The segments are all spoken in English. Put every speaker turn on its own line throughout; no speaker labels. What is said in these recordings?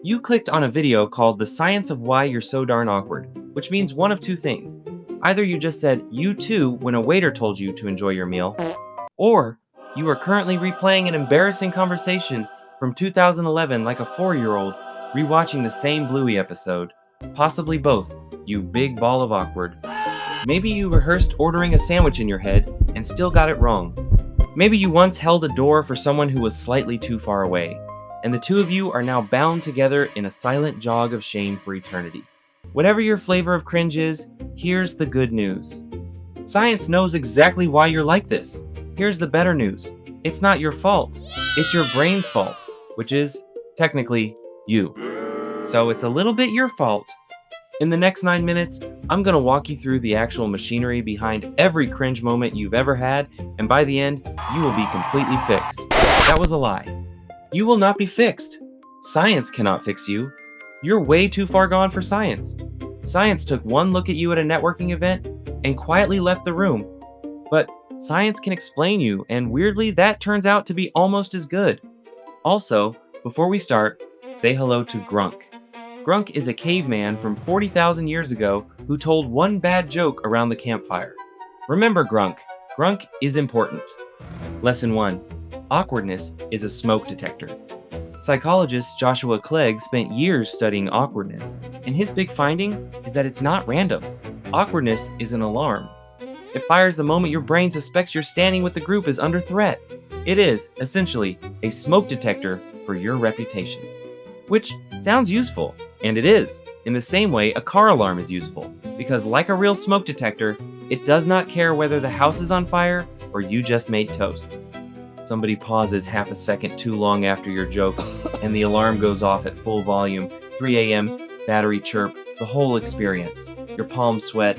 You clicked on a video called The Science of Why You're So Darn Awkward, which means one of two things. Either you just said you too when a waiter told you to enjoy your meal, or you are currently replaying an embarrassing conversation from 2011 like a 4-year-old rewatching the same Bluey episode. Possibly both, you big ball of awkward. Maybe you rehearsed ordering a sandwich in your head and still got it wrong. Maybe you once held a door for someone who was slightly too far away, and the two of you are now bound together in a silent jog of shame for eternity. Whatever your flavor of cringe is, here's the good news. Science knows exactly why you're like this. Here's the better news. It's not your fault. It's your brain's fault, which is, technically, you. So it's a little bit your fault. In the next 9 minutes, I'm going to walk you through the actual machinery behind every cringe moment you've ever had, and by the end, you will be completely fixed. That was a lie. You will not be fixed. Science cannot fix you. You're way too far gone for science. Science took one look at you at a networking event and quietly left the room. But science can explain you, and weirdly, that turns out to be almost as good. Also, before we start, say hello to Grunk. Grunk is a caveman from 40,000 years ago who told one bad joke around the campfire. Remember Grunk. Grunk is important. Lesson 1. Awkwardness is a smoke detector. Psychologist Joshua Clegg spent years studying awkwardness, and his big finding is that it's not random. Awkwardness is an alarm. It fires the moment your brain suspects you're standing with the group is under threat. It is, essentially, a smoke detector for your reputation. Which sounds useful, and it is, in the same way a car alarm is useful, because like a real smoke detector, it does not care whether the house is on fire or you just made toast. Somebody pauses half a second too long after your joke, and the alarm goes off at full volume, 3 a.m., battery chirp, the whole experience. Your palms sweat.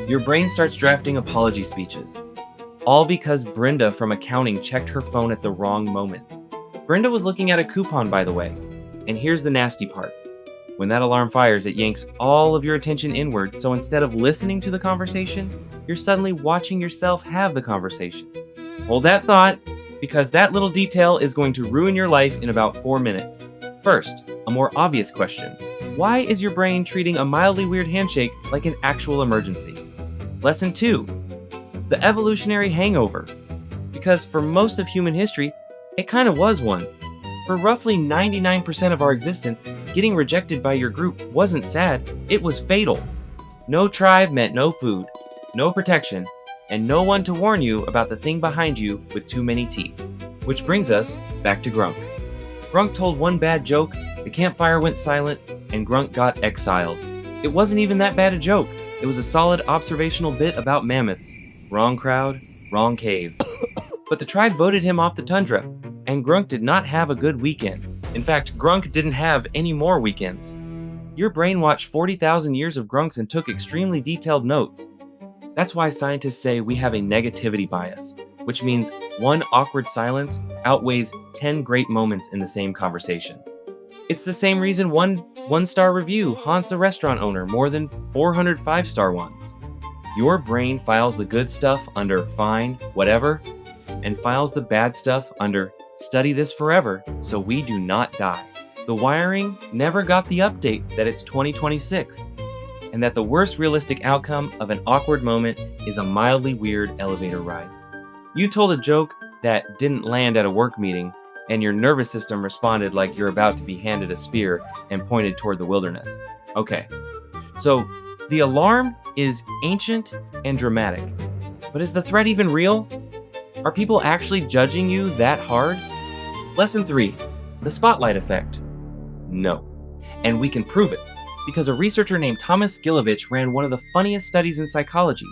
Your brain starts drafting apology speeches. All because Brenda from accounting checked her phone at the wrong moment. Brenda was looking at a coupon, by the way. And here's the nasty part. When that alarm fires, it yanks all of your attention inward, so instead of listening to the conversation, you're suddenly watching yourself have the conversation. Hold that thought, because that little detail is going to ruin your life in about 4 minutes. First, a more obvious question. Why is your brain treating a mildly weird handshake like an actual emergency? Lesson 2. The evolutionary hangover. Because for most of human history, it kind of was one. For roughly 99% of our existence, getting rejected by your group wasn't sad, it was fatal. No tribe meant no food, no protection, and no one to warn you about the thing behind you with too many teeth. Which brings us back to Grunk. Grunk told one bad joke, the campfire went silent, and Grunk got exiled. It wasn't even that bad a joke. It was a solid observational bit about mammoths. Wrong crowd, wrong cave. But the tribe voted him off the tundra, and Grunk did not have a good weekend. In fact, Grunk didn't have any more weekends. Your brain watched 40,000 years of Grunks and took extremely detailed notes. That's why scientists say we have a negativity bias, which means one awkward silence outweighs 10 great moments in the same conversation. It's the same reason one one-star review haunts a restaurant owner more than 400 5-star ones. Your brain files the good stuff under fine, whatever, and files the bad stuff under study this forever so we do not die. The wiring never got the update that it's 2026, and that the worst realistic outcome of an awkward moment is a mildly weird elevator ride. You told a joke that didn't land at a work meeting, and your nervous system responded like you're about to be handed a spear and pointed toward the wilderness. Okay, so the alarm is ancient and dramatic, but is the threat even real? Are people actually judging you that hard? Lesson 3. The spotlight effect. No. And we can prove it, because a researcher named Thomas Gilovich ran one of the funniest studies in psychology.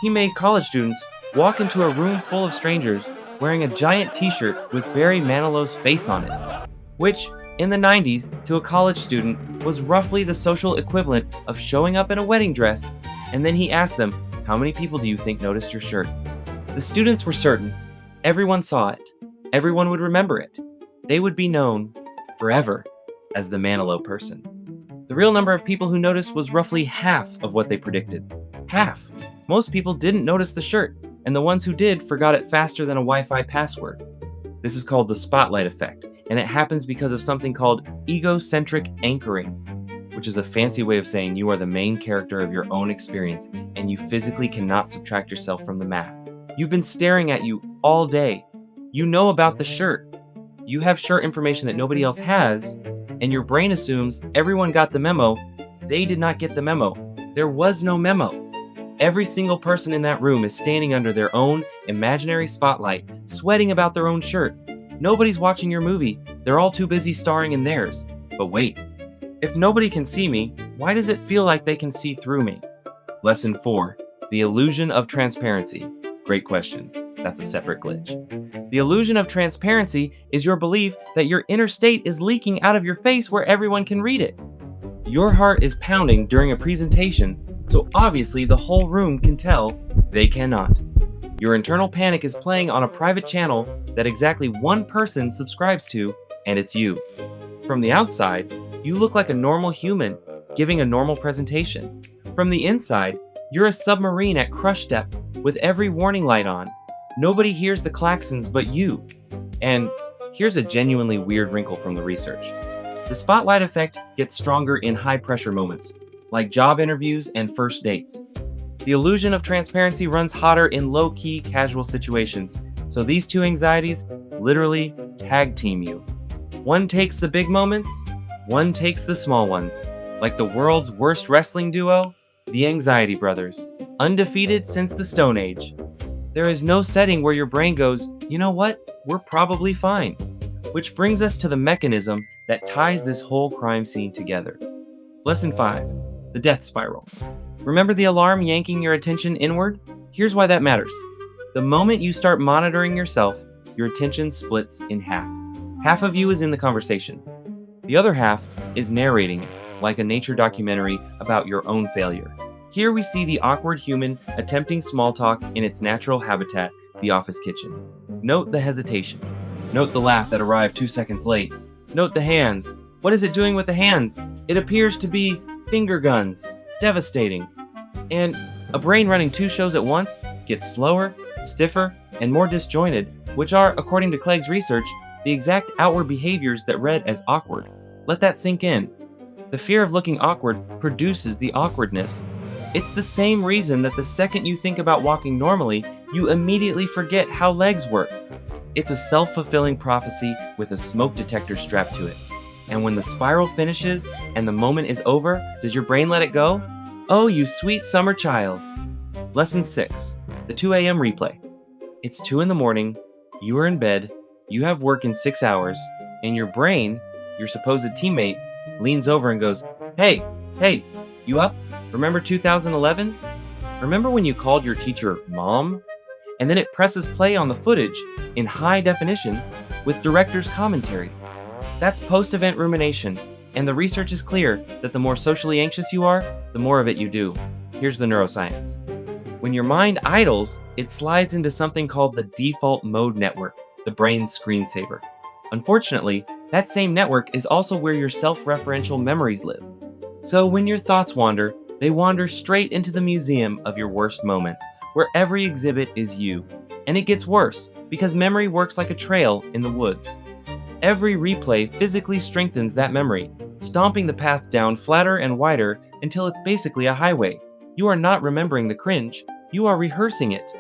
He made college students walk into a room full of strangers wearing a giant t-shirt with Barry Manilow's face on it, which, in the 90s, to a college student, was roughly the social equivalent of showing up in a wedding dress, and then he asked them, "How many people do you think noticed your shirt?" The students were certain. Everyone saw it. Everyone would remember it. They would be known forever as the Manilow person. The real number of people who noticed was roughly half of what they predicted. Half. Most people didn't notice the shirt, and the ones who did forgot it faster than a Wi-Fi password. This is called the spotlight effect, and it happens because of something called egocentric anchoring, which is a fancy way of saying you are the main character of your own experience and you physically cannot subtract yourself from the map. You've been staring at you all day. You know about the shirt. You have shirt information that nobody else has, and your brain assumes everyone got the memo. They did not get the memo. There was no memo. Every single person in that room is standing under their own imaginary spotlight, sweating about their own shirt. Nobody's watching your movie. They're all too busy starring in theirs. But wait, if nobody can see me, why does it feel like they can see through me? Lesson 4. The illusion of transparency. Great question. That's a separate glitch. The illusion of transparency is your belief that your inner state is leaking out of your face where everyone can read it. Your heart is pounding during a presentation, so obviously the whole room can tell. They cannot. Your internal panic is playing on a private channel that exactly one person subscribes to, and it's you. From the outside, you look like a normal human giving a normal presentation. From the inside, you're a submarine at crush depth with every warning light on. Nobody hears the klaxons but you. And here's a genuinely weird wrinkle from the research. The spotlight effect gets stronger in high-pressure moments, like job interviews and first dates. The illusion of transparency runs hotter in low-key, casual situations, so these two anxieties literally tag team you. One takes the big moments, one takes the small ones, like the world's worst wrestling duo, the Anxiety Brothers, undefeated since the Stone Age. There is no setting where your brain goes, you know what, we're probably fine. Which brings us to the mechanism that ties this whole crime scene together. Lesson 5. The death spiral. Remember the alarm yanking your attention inward? Here's why that matters. The moment you start monitoring yourself, your attention splits in half. Half of you is in the conversation. The other half is narrating it, like a nature documentary about your own failure. Here we see the awkward human attempting small talk in its natural habitat, the office kitchen. Note the hesitation. Note the laugh that arrived 2 seconds late. Note the hands. What is it doing with the hands? It appears to be finger guns. Devastating. And a brain running 2 shows at once gets slower, stiffer, and more disjointed, which are, according to Clegg's research, the exact outward behaviors that read as awkward. Let that sink in. The fear of looking awkward produces the awkwardness. It's the same reason that the second you think about walking normally, you immediately forget how legs work. It's a self-fulfilling prophecy with a smoke detector strapped to it. And when the spiral finishes and the moment is over, does your brain let it go? Oh, you sweet summer child. Lesson 6. The 2 a.m. replay. It's 2 in the morning, you are in bed, you have work in 6 hours, and your brain, your supposed teammate, leans over and goes, Hey, you up? Remember 2011? Remember when you called your teacher Mom? And then it presses play on the footage in high definition with director's commentary. That's post-event rumination, and the research is clear that the more socially anxious you are, the more of it you do. Here's the neuroscience. When your mind idles, it slides into something called the default mode network, the brain's screensaver. Unfortunately, that same network is also where your self-referential memories live. So when your thoughts wander, they wander straight into the museum of your worst moments, where every exhibit is you. And it gets worse, because memory works like a trail in the woods. Every replay physically strengthens that memory, stomping the path down flatter and wider until it's basically a highway. You are not remembering the cringe, you are rehearsing it.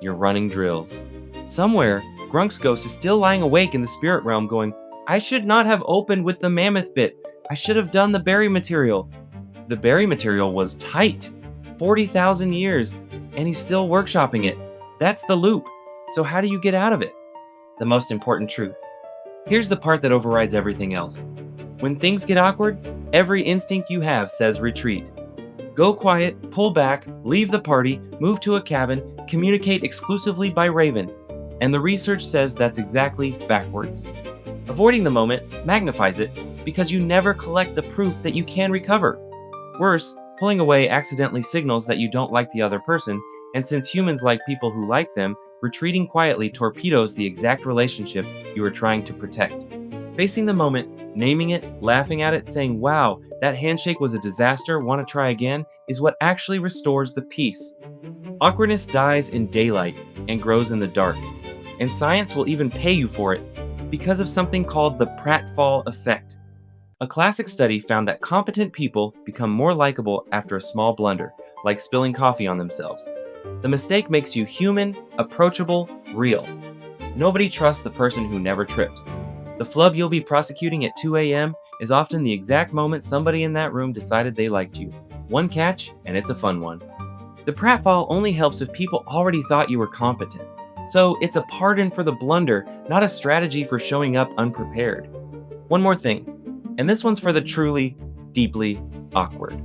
You're running drills. Somewhere, Grunk's ghost is still lying awake in the spirit realm going, I should not have opened with the mammoth bit. I should have done the berry material. The berry material was tight. 40,000 years, and he's still workshopping it. That's the loop. So how do you get out of it? The most important truth. Here's the part that overrides everything else. When things get awkward, every instinct you have says retreat. Go quiet, pull back, leave the party, move to a cabin, communicate exclusively by Raven. And the research says that's exactly backwards. Avoiding the moment magnifies it because you never collect the proof that you can recover. Worse, pulling away accidentally signals that you don't like the other person, and since humans like people who like them, retreating quietly torpedoes the exact relationship you are trying to protect. Facing the moment, naming it, laughing at it, saying, wow, that handshake was a disaster, want to try again, is what actually restores the peace. Awkwardness dies in daylight and grows in the dark, and science will even pay you for it. because of something called the pratfall effect. A classic study found that competent people become more likable after a small blunder, like spilling coffee on themselves. The mistake makes you human, approachable, real. Nobody trusts the person who never trips. The flub you'll be prosecuting at 2 a.m. is often the exact moment somebody in that room decided they liked you. One catch, and it's a fun one. The pratfall only helps if people already thought you were competent. So it's a pardon for the blunder, not a strategy for showing up unprepared. One more thing, and this one's for the truly, deeply awkward.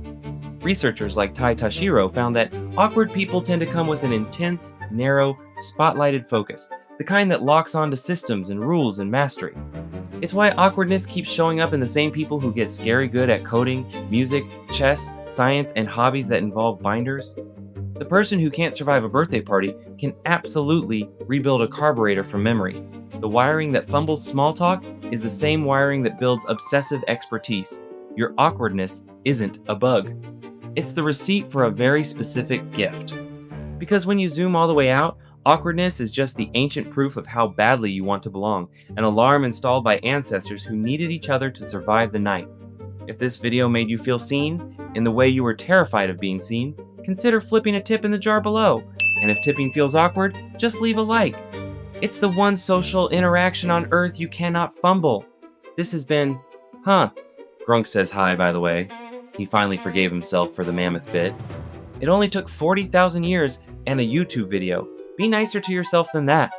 Researchers like Tai Tashiro found that awkward people tend to come with an intense, narrow, spotlighted focus, the kind that locks onto systems and rules and mastery. It's why awkwardness keeps showing up in the same people who get scary good at coding, music, chess, science, and hobbies that involve binders. The person who can't survive a birthday party can absolutely rebuild a carburetor from memory. The wiring that fumbles small talk is the same wiring that builds obsessive expertise. Your awkwardness isn't a bug. It's the receipt for a very specific gift. Because when you zoom all the way out, awkwardness is just the ancient proof of how badly you want to belong, an alarm installed by ancestors who needed each other to survive the night. If this video made you feel seen, in the way you were terrified of being seen, consider flipping a tip in the jar below. And if tipping feels awkward, just leave a like. It's the one social interaction on Earth you cannot fumble. This has been, Grunk says hi, by the way. He finally forgave himself for the mammoth bit. It only took 40,000 years and a YouTube video. Be nicer to yourself than that.